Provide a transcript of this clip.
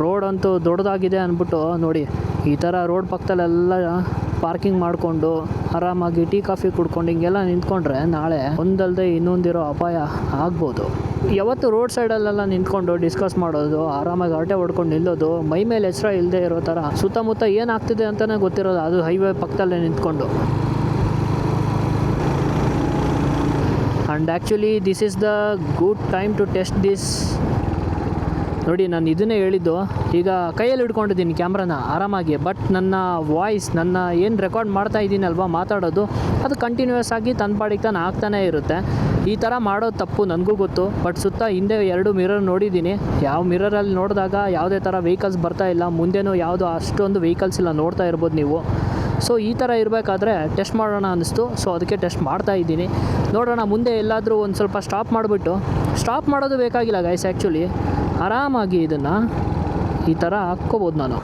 Road ಅಂತೂ ದೊಡ್ಡದಾಗಿದೆ ಅಂದ್ಬಿಟ್ಟು ನೋಡಿ ಈ ಥರ ರೋಡ್ ಪಕ್ಕದಲ್ಲೆಲ್ಲ ಪಾರ್ಕಿಂಗ್ ಮಾಡಿಕೊಂಡು ಆರಾಮಾಗಿ ಟೀ ಕಾಫಿ ಕುಡ್ಕೊಂಡು ಹಿಂಗೆಲ್ಲ ನಿಂತ್ಕೊಂಡ್ರೆ ನಾಳೆ ಒಂದಲ್ಲದೆ ಇನ್ನೊಂದಿರೋ ಅಪಾಯ ಆಗ್ಬೋದು. ಯಾವತ್ತು ರೋಡ್ ಸೈಡಲ್ಲೆಲ್ಲ ನಿಂತ್ಕೊಂಡು ಡಿಸ್ಕಸ್ ಮಾಡೋದು, ಆರಾಮಾಗಿ ಹರಟೆ ಹೊಡ್ಕೊಂಡು ನಿಲ್ಲೋದು, ಮೈ ಮೇಲೆ ಎಚ್ಚರ ಇಲ್ಲದೆ ಇರೋ ಥರ ಸುತ್ತಮುತ್ತ ಏನಾಗ್ತಿದೆ ಅಂತಲೇ ಗೊತ್ತಿರೋದು, ಅದು ಹೈವೇ ಪಕ್ಕದಲ್ಲೇ ನಿಂತ್ಕೊಂಡು. And actually this is the good time to test this. ನೋಡಿ ನಾನು ಇದನ್ನೇ ಹೇಳಿದ್ದು, ಈಗ ಕೈಯಲ್ಲಿ ಹಿಡ್ಕೊಂಡಿದ್ದೀನಿ ಕ್ಯಾಮ್ರಾನ ಆರಾಮಾಗಿ, ಬಟ್ ನನ್ನ ವಾಯ್ಸ್, ನನ್ನ ಏನು ರೆಕಾರ್ಡ್ ಮಾಡ್ತಾ ಇದ್ದೀನಲ್ವ ಮಾತಾಡೋದು, ಅದು ಕಂಟಿನ್ಯೂಯಸ್ ಆಗಿ ತನ್ನ ಪಾಡಿಗೆ ತಾನು ಆಗ್ತಾನೇ ಇರುತ್ತೆ. ಈ ಥರ ಮಾಡೋದು ತಪ್ಪು ನನಗೂ ಗೊತ್ತು, ಬಟ್ ಸುತ್ತ ಹಿಂದೆ 2 ಮಿರರ್ ನೋಡಿದ್ದೀನಿ. ಯಾವ ಮಿರರಲ್ಲಿ ನೋಡಿದಾಗ ಯಾವುದೇ ಥರ ವೆಹಿಕಲ್ಸ್ ಬರ್ತಾ ಇಲ್ಲ, ಮುಂದೆನೂ ಯಾವುದು ಅಷ್ಟೊಂದು ವೆಹಿಕಲ್ಸ್ ಇಲ್ಲ, ನೋಡ್ತಾ ಇರ್ಬೋದು ನೀವು. ಸೊ ಈ ಥರ ಇರಬೇಕಾದ್ರೆ ಟೆಸ್ಟ್ ಮಾಡೋಣ ಅನ್ನಿಸ್ತು, ಸೊ ಅದಕ್ಕೆ ಟೆಸ್ಟ್ ಮಾಡ್ತಾ ಇದ್ದೀನಿ. ನೋಡೋಣ ಮುಂದೆ ಎಲ್ಲಾದರೂ ಒಂದು ಸ್ವಲ್ಪ ಸ್ಟಾಪ್ ಮಾಡಿಬಿಟ್ಟು, ಸ್ಟಾಪ್ ಮಾಡೋದು ಬೇಕಾಗಿಲ್ಲ ಗೈಸ್, ಆ್ಯಕ್ಚುಲಿ ಆರಾಮಾಗಿ ಇದನ್ನು ಈ ಥರ ಹಾಕ್ಕೋಬೋದು ನಾನು.